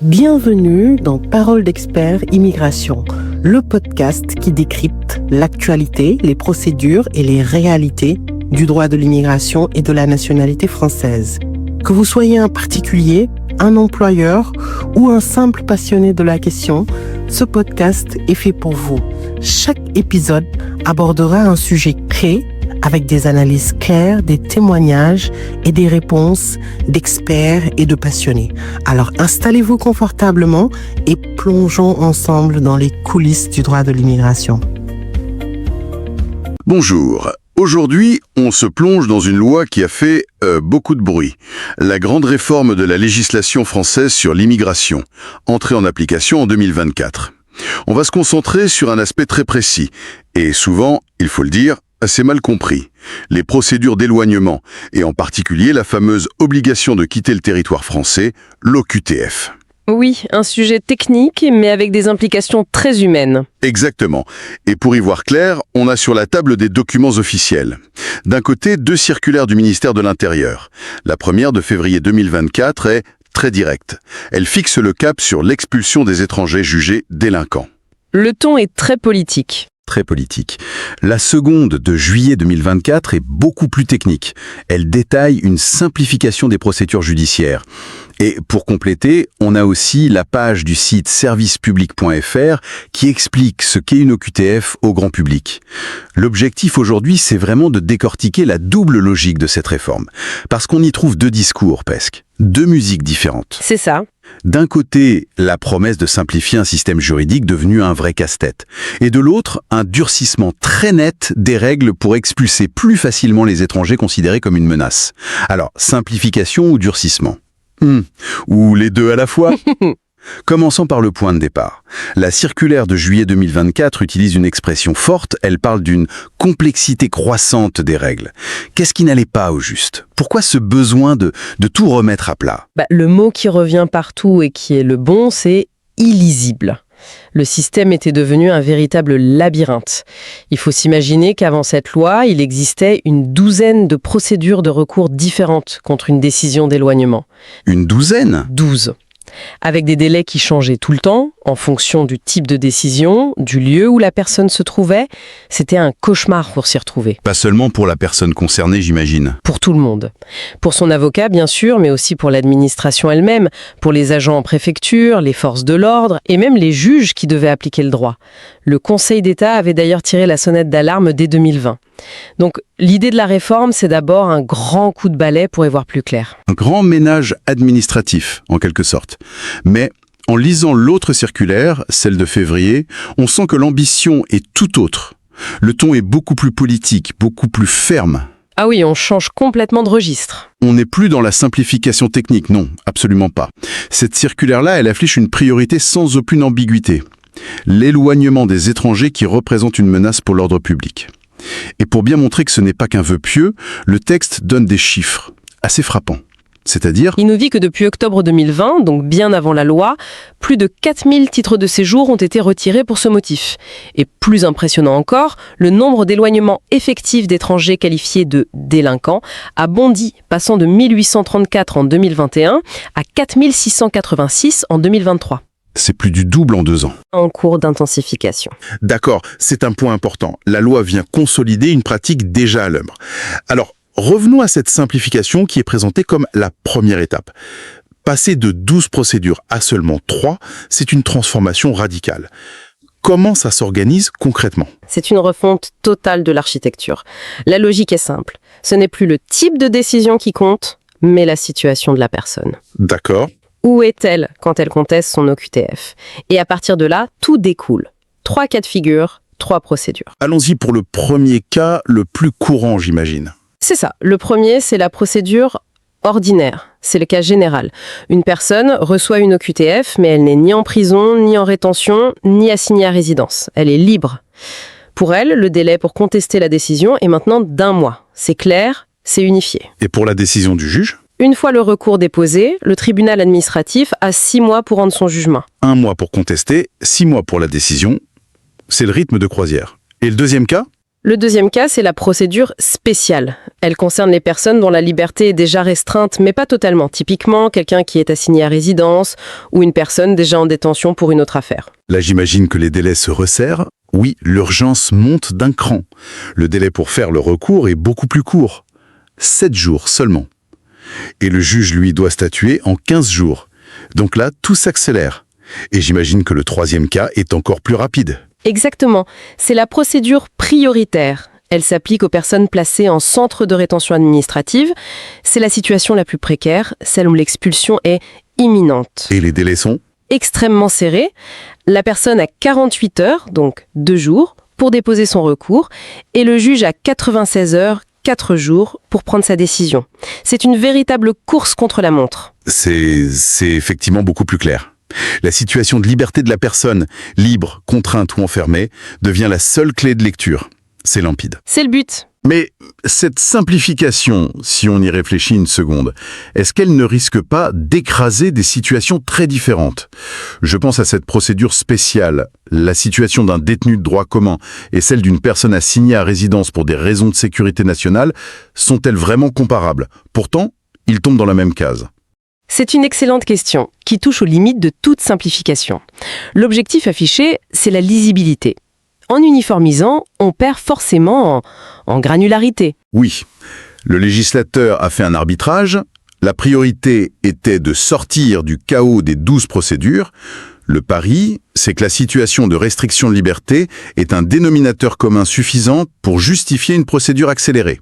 Bienvenue dans Parole d'experts immigration, le podcast qui décrypte l'actualité, les procédures et les réalités du droit de l'immigration et de la nationalité française. Que vous soyez un particulier, un employeur ou un simple passionné de la question, ce podcast est fait pour vous. Chaque épisode abordera un sujet clé avec des analyses claires, des témoignages et des réponses d'experts et de passionnés. Alors installez-vous confortablement et plongeons ensemble dans les coulisses du droit de l'immigration. Bonjour. Aujourd'hui, on se plonge dans une loi qui a fait beaucoup de bruit. La grande réforme de la législation française sur l'immigration, entrée en application en 2024. On va se concentrer sur un aspect très précis, et souvent, il faut le dire, assez mal compris. Les procédures d'éloignement, et en particulier la fameuse obligation de quitter le territoire français, l'OQTF. Oui, un sujet technique, mais avec des implications très humaines. Exactement. Et pour y voir clair, on a sur la table des documents officiels. D'un côté, 2 circulaires du ministère de l'Intérieur. La première de février 2024 est très directe. Elle fixe le cap sur l'expulsion des étrangers jugés délinquants. Le ton est très politique. Très politique. La seconde de juillet 2024 est beaucoup plus technique. Elle détaille une simplification des procédures judiciaires. Et pour compléter, on a aussi la page du site servicepublic.fr qui explique ce qu'est une OQTF au grand public. L'objectif aujourd'hui, c'est vraiment de décortiquer la double logique de cette réforme. Parce qu'on y trouve 2 discours, presque. 2 musiques différentes. C'est ça. D'un côté, la promesse de simplifier un système juridique devenu un vrai casse-tête. Et de l'autre, un durcissement très net des règles pour expulser plus facilement les étrangers considérés comme une menace. Alors, simplification ou durcissement ? Ou les deux à la fois ? Commençons par le point de départ. La circulaire de juillet 2024 utilise une expression forte, elle parle d'une complexité croissante des règles. Qu'est-ce qui n'allait pas au juste ? Pourquoi ce besoin de tout remettre à plat ? Le mot qui revient partout et qui est le bon, c'est illisible. Le système était devenu un véritable labyrinthe. Il faut s'imaginer qu'avant cette loi, il existait une douzaine de procédures de recours différentes contre une décision d'éloignement. Une douzaine ? 12. Avec des délais qui changeaient tout le temps, en fonction du type de décision, du lieu où la personne se trouvait. C'était un cauchemar pour s'y retrouver. Pas seulement pour la personne concernée, j'imagine. Pour tout le monde. Pour son avocat, bien sûr, mais aussi pour l'administration elle-même, pour les agents en préfecture, les forces de l'ordre et même les juges qui devaient appliquer le droit. Le Conseil d'État avait d'ailleurs tiré la sonnette d'alarme dès 2020. Donc, l'idée de la réforme, c'est d'abord un grand coup de balai pour y voir plus clair. Un grand ménage administratif, en quelque sorte. Mais en lisant l'autre circulaire, celle de février, on sent que l'ambition est tout autre. Le ton est beaucoup plus politique, beaucoup plus ferme. Ah oui, on change complètement de registre. On n'est plus dans la simplification technique, non, absolument pas. Cette circulaire-là, elle affiche une priorité sans aucune ambiguïté. L'éloignement des étrangers qui représentent une menace pour l'ordre public. Et pour bien montrer que ce n'est pas qu'un vœu pieux, le texte donne des chiffres assez frappants. C'est-à-dire... Il nous dit que depuis octobre 2020, donc bien avant la loi, plus de 4000 titres de séjour ont été retirés pour ce motif. Et plus impressionnant encore, le nombre d'éloignements effectifs d'étrangers qualifiés de délinquants a bondi, passant de 1834 en 2021 à 4686 en 2023. C'est plus du double en 2 ans. En cours d'intensification. D'accord, c'est un point important. La loi vient consolider une pratique déjà à l'œuvre. Alors, revenons à cette simplification qui est présentée comme la première étape. Passer de 12 procédures à seulement 3, c'est une transformation radicale. Comment ça s'organise concrètement ? C'est une refonte totale de l'architecture. La logique est simple. Ce n'est plus le type de décision qui compte, mais la situation de la personne. D'accord. Où est-elle quand elle conteste son OQTF ? Et à partir de là, tout découle. 3 cas de figure, 3 procédures. Allons-y pour le premier cas, le plus courant, j'imagine. C'est ça. Le premier, c'est la procédure ordinaire. C'est le cas général. Une personne reçoit une OQTF, mais elle n'est ni en prison, ni en rétention, ni assignée à résidence. Elle est libre. Pour elle, le délai pour contester la décision est maintenant d'1 mois. C'est clair, c'est unifié. Et pour la décision du juge ? Une fois le recours déposé, le tribunal administratif a 6 mois pour rendre son jugement. 1 mois pour contester, 6 mois pour la décision. C'est le rythme de croisière. Et le deuxième cas ? Le deuxième cas, c'est la procédure spéciale. Elle concerne les personnes dont la liberté est déjà restreinte, mais pas totalement. Typiquement, quelqu'un qui est assigné à résidence ou une personne déjà en détention pour une autre affaire. Là, j'imagine que les délais se resserrent. Oui, l'urgence monte d'un cran. Le délai pour faire le recours est beaucoup plus court. 7 jours seulement. Et le juge, lui, doit statuer en 15 jours. Donc là, tout s'accélère. Et j'imagine que le troisième cas est encore plus rapide. Exactement. C'est la procédure prioritaire. Elle s'applique aux personnes placées en centre de rétention administrative. C'est la situation la plus précaire, celle où l'expulsion est imminente. Et les délais sont ? Extrêmement serré. La personne a 48 heures, donc 2 jours, pour déposer son recours, et le juge a 96 heures, 4 jours, pour prendre sa décision. C'est une véritable course contre la montre. C'est effectivement beaucoup plus clair. La situation de liberté de la personne, libre, contrainte ou enfermée, devient la seule clé de lecture. C'est limpide. C'est le but. Mais cette simplification, si on y réfléchit une seconde, est-ce qu'elle ne risque pas d'écraser des situations très différentes ? Je pense à cette procédure spéciale. La situation d'un détenu de droit commun et celle d'une personne assignée à résidence pour des raisons de sécurité nationale sont-elles vraiment comparables ? Pourtant, ils tombent dans la même case. C'est une excellente question qui touche aux limites de toute simplification. L'objectif affiché, c'est la lisibilité. En uniformisant, on perd forcément en granularité. Oui, le législateur a fait un arbitrage. La priorité était de sortir du chaos des 12 procédures. Le pari, c'est que la situation de restriction de liberté est un dénominateur commun suffisant pour justifier une procédure accélérée.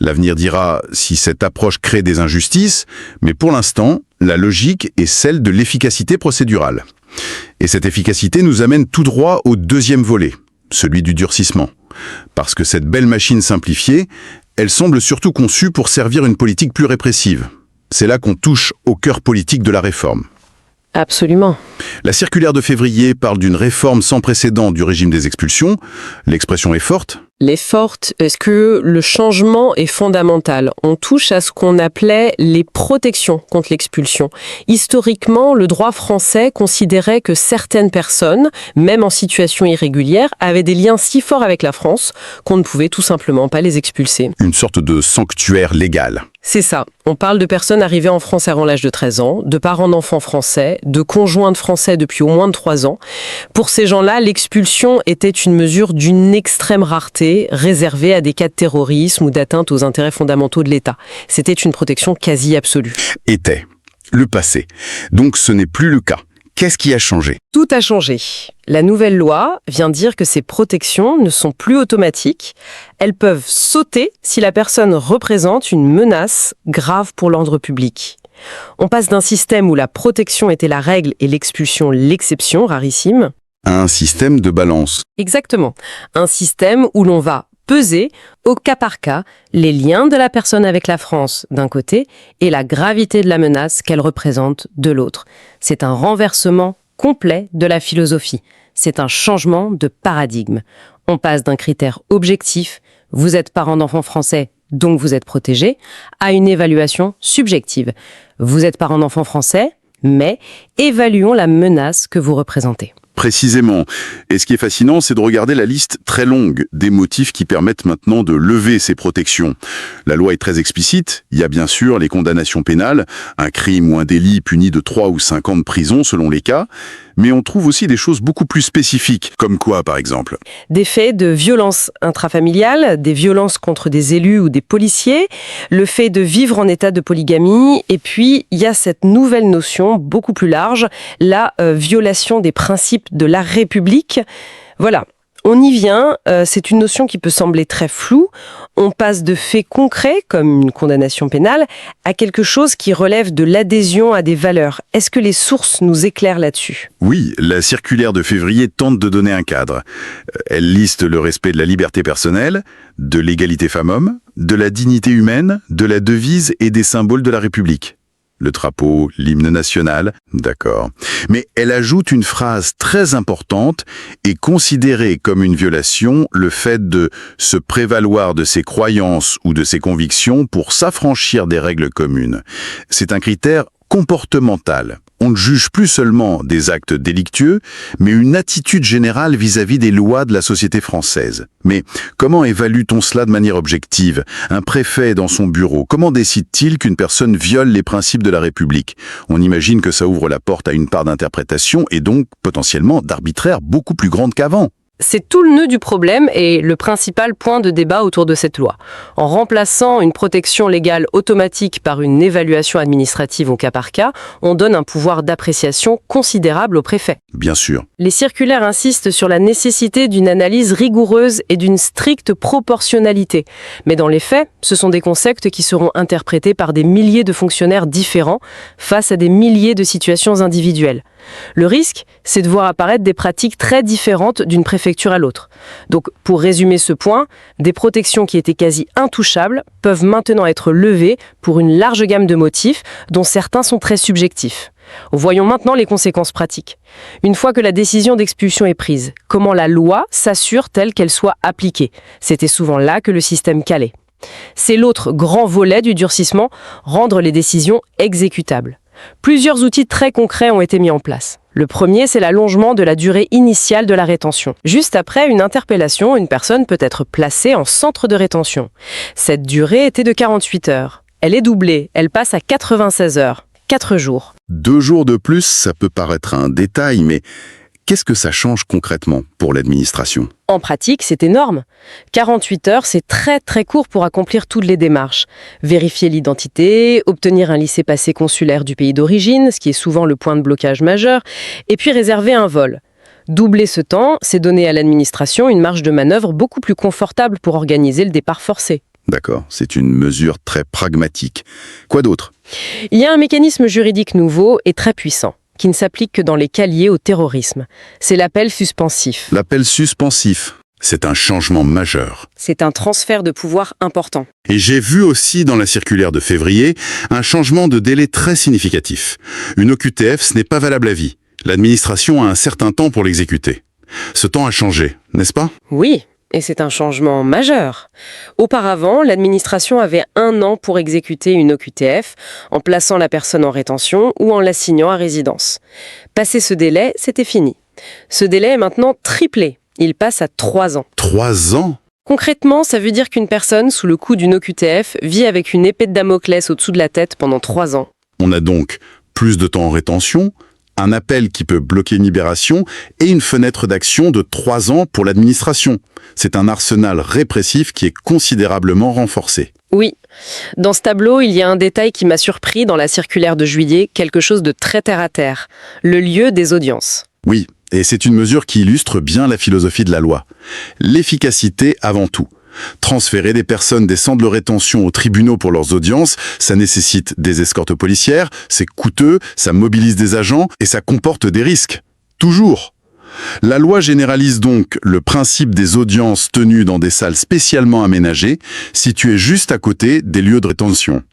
L'avenir dira si cette approche crée des injustices, mais pour l'instant, la logique est celle de l'efficacité procédurale. Et cette efficacité nous amène tout droit au deuxième volet, celui du durcissement. Parce que cette belle machine simplifiée, elle semble surtout conçue pour servir une politique plus répressive. C'est là qu'on touche au cœur politique de la réforme. Absolument. La circulaire de février parle d'une réforme sans précédent du régime des expulsions. L'expression est forte. Les fortes, est-ce que le changement est fondamental ? On touche à ce qu'on appelait les protections contre l'expulsion. Historiquement, le droit français considérait que certaines personnes, même en situation irrégulière, avaient des liens si forts avec la France qu'on ne pouvait tout simplement pas les expulser. Une sorte de sanctuaire légal. C'est ça. On parle de personnes arrivées en France avant l'âge de 13 ans, de parents d'enfants français, de conjoints de français depuis au moins de 3 ans. Pour ces gens-là, l'expulsion était une mesure d'une extrême rareté, réservée à des cas de terrorisme ou d'atteinte aux intérêts fondamentaux de l'État. C'était une protection quasi absolue. Était. Le passé. Donc ce n'est plus le cas. Qu'est-ce qui a changé ? Tout a changé. La nouvelle loi vient dire que ces protections ne sont plus automatiques. Elles peuvent sauter si la personne représente une menace grave pour l'ordre public. On passe d'un système où la protection était la règle et l'expulsion l'exception, rarissime, à un système de balance. Exactement. Un système où l'on va peser, au cas par cas, les liens de la personne avec la France d'un côté et la gravité de la menace qu'elle représente de l'autre. C'est un renversement complet de la philosophie. C'est un changement de paradigme. On passe d'un critère objectif, vous êtes parent d'enfants français, donc vous êtes protégé, à une évaluation subjective. Vous êtes parent d'enfants français, mais évaluons la menace que vous représentez. Précisément. Et ce qui est fascinant, c'est de regarder la liste très longue des motifs qui permettent maintenant de lever ces protections. La loi est très explicite. Il y a bien sûr les condamnations pénales, un crime ou un délit puni de 3 ou 5 ans de prison selon les cas. Mais on trouve aussi des choses beaucoup plus spécifiques. Comme quoi, par exemple ? Des faits de violence intrafamiliale, des violences contre des élus ou des policiers, le fait de vivre en état de polygamie, et puis il y a cette nouvelle notion beaucoup plus large, la violation des principes de la République. Voilà. On y vient, c'est une notion qui peut sembler très floue. On passe de faits concrets, comme une condamnation pénale, à quelque chose qui relève de l'adhésion à des valeurs. Est-ce que les sources nous éclairent là-dessus ? Oui, la circulaire de février tente de donner un cadre. Elle liste le respect de la liberté personnelle, de l'égalité femmes-hommes, de la dignité humaine, de la devise et des symboles de la République. Le drapeau, l'hymne national, d'accord. Mais elle ajoute une phrase très importante et considérer comme une violation le fait de se prévaloir de ses croyances ou de ses convictions pour s'affranchir des règles communes. C'est un critère comportementale. On ne juge plus seulement des actes délictueux, mais une attitude générale vis-à-vis des lois de la société française. Mais comment évalue-t-on cela de manière objective? Un préfet dans son bureau, comment décide-t-il qu'une personne viole les principes de la République? On imagine que ça ouvre la porte à une part d'interprétation et donc potentiellement d'arbitraire beaucoup plus grande qu'avant. C'est tout le nœud du problème et le principal point de débat autour de cette loi. En remplaçant une protection légale automatique par une évaluation administrative au cas par cas, on donne un pouvoir d'appréciation considérable au préfet. Bien sûr. Les circulaires insistent sur la nécessité d'une analyse rigoureuse et d'une stricte proportionnalité. Mais dans les faits, ce sont des concepts qui seront interprétés par des milliers de fonctionnaires différents face à des milliers de situations individuelles. Le risque, c'est de voir apparaître des pratiques très différentes d'une préfecture à l'autre. Donc, pour résumer ce point, des protections qui étaient quasi intouchables peuvent maintenant être levées pour une large gamme de motifs, dont certains sont très subjectifs. Voyons maintenant les conséquences pratiques. Une fois que la décision d'expulsion est prise, comment la loi s'assure telle qu'elle soit appliquée? C'était souvent là que le système calait. C'est l'autre grand volet du durcissement, rendre les décisions exécutables. Plusieurs outils très concrets ont été mis en place. Le premier, c'est l'allongement de la durée initiale de la rétention. Juste après une interpellation, une personne peut être placée en centre de rétention. Cette durée était de 48 heures. Elle est doublée, elle passe à 96 heures. 4 jours. 2 jours de plus, ça peut paraître un détail, mais qu'est-ce que ça change concrètement pour l'administration? En pratique, c'est énorme. 48 heures, c'est très très court pour accomplir toutes les démarches. Vérifier l'identité, obtenir un laissez-passer consulaire du pays d'origine, ce qui est souvent le point de blocage majeur, et puis réserver un vol. Doubler ce temps, c'est donner à l'administration une marge de manœuvre beaucoup plus confortable pour organiser le départ forcé. D'accord, c'est une mesure très pragmatique. Quoi d'autre? Il y a un mécanisme juridique nouveau et très puissant, qui ne s'applique que dans les cas liés au terrorisme. C'est l'appel suspensif. L'appel suspensif, c'est un changement majeur. C'est un transfert de pouvoir important. Et j'ai vu aussi dans la circulaire de février un changement de délai très significatif. Une OQTF, ce n'est pas valable à vie. L'administration a un certain temps pour l'exécuter. Ce temps a changé, n'est-ce pas? Oui. Et c'est un changement majeur. Auparavant, l'administration avait 1 an pour exécuter une OQTF en plaçant la personne en rétention ou en l'assignant à résidence. Passé ce délai, c'était fini. Ce délai est maintenant triplé. Il passe à 3 ans. 3 ans? Concrètement, ça veut dire qu'une personne sous le coup d'une OQTF vit avec une épée de Damoclès au-dessous de la tête pendant 3 ans. On a donc plus de temps en rétention, un appel qui peut bloquer une libération et une fenêtre d'action de 3 ans pour l'administration. C'est un arsenal répressif qui est considérablement renforcé. Oui. Dans ce tableau, il y a un détail qui m'a surpris dans la circulaire de juillet, quelque chose de très terre-à-terre. Le lieu des audiences. Oui, et c'est une mesure qui illustre bien la philosophie de la loi. L'efficacité avant tout. Transférer des personnes des centres de rétention aux tribunaux pour leurs audiences, ça nécessite des escortes policières, c'est coûteux, ça mobilise des agents et ça comporte des risques. Toujours. La loi généralise donc le principe des audiences tenues dans des salles spécialement aménagées, situées juste à côté des lieux de rétention.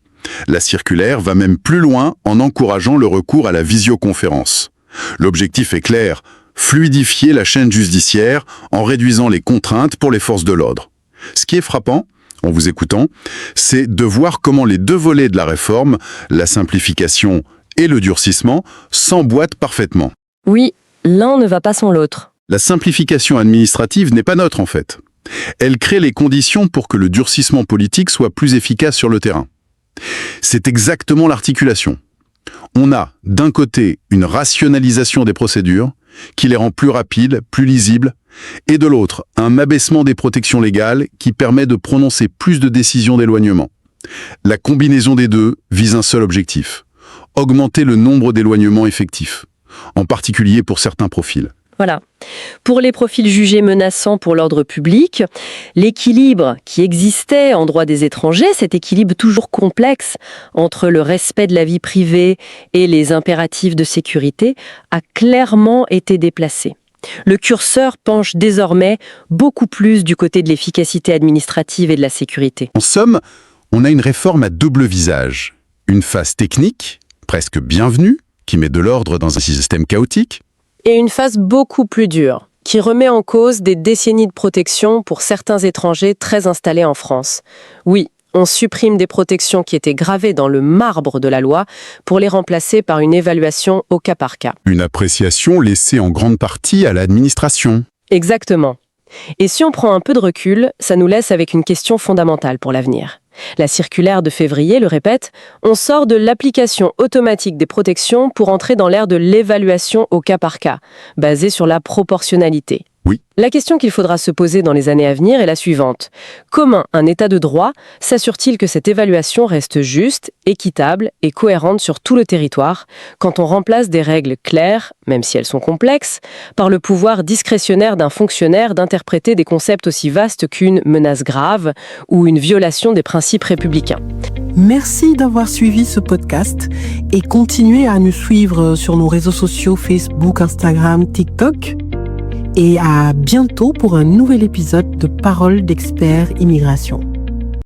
La circulaire va même plus loin en encourageant le recours à la visioconférence. L'objectif est clair, fluidifier la chaîne judiciaire en réduisant les contraintes pour les forces de l'ordre. Ce qui est frappant, en vous écoutant, c'est de voir comment les 2 volets de la réforme, la simplification et le durcissement, s'emboîtent parfaitement. Oui, l'un ne va pas sans l'autre. La simplification administrative n'est pas neutre en fait. Elle crée les conditions pour que le durcissement politique soit plus efficace sur le terrain. C'est exactement l'articulation. On a, d'un côté, une rationalisation des procédures, qui les rend plus rapides, plus lisibles, et de l'autre, un abaissement des protections légales qui permet de prononcer plus de décisions d'éloignement. La combinaison des deux vise un seul objectif, augmenter le nombre d'éloignements effectifs, en particulier pour certains profils. Voilà. Pour les profils jugés menaçants pour l'ordre public, l'équilibre qui existait en droit des étrangers, cet équilibre toujours complexe entre le respect de la vie privée et les impératifs de sécurité, a clairement été déplacé. Le curseur penche désormais beaucoup plus du côté de l'efficacité administrative et de la sécurité. En somme, on a une réforme à double visage. Une phase technique, presque bienvenue, qui met de l'ordre dans un système chaotique, et une phase beaucoup plus dure, qui remet en cause des décennies de protection pour certains étrangers très installés en France. Oui, On supprime des protections qui étaient gravées dans le marbre de la loi pour les remplacer par une évaluation au cas par cas. Une appréciation laissée en grande partie à l'administration. Exactement. Et si on prend un peu de recul, ça nous laisse avec une question fondamentale pour l'avenir. La circulaire de février le répète, on sort de l'application automatique des protections pour entrer dans l'ère de l'évaluation au cas par cas, basée sur la proportionnalité. Oui. La question qu'il faudra se poser dans les années à venir est la suivante. Comment un État de droit s'assure-t-il que cette évaluation reste juste, équitable et cohérente sur tout le territoire quand on remplace des règles claires, même si elles sont complexes, par le pouvoir discrétionnaire d'un fonctionnaire d'interpréter des concepts aussi vastes qu'une menace grave ou une violation des principes républicains? Merci d'avoir suivi ce podcast et continuez à nous suivre sur nos réseaux sociaux Facebook, Instagram, TikTok. Et à bientôt pour un nouvel épisode de Paroles d'experts immigration.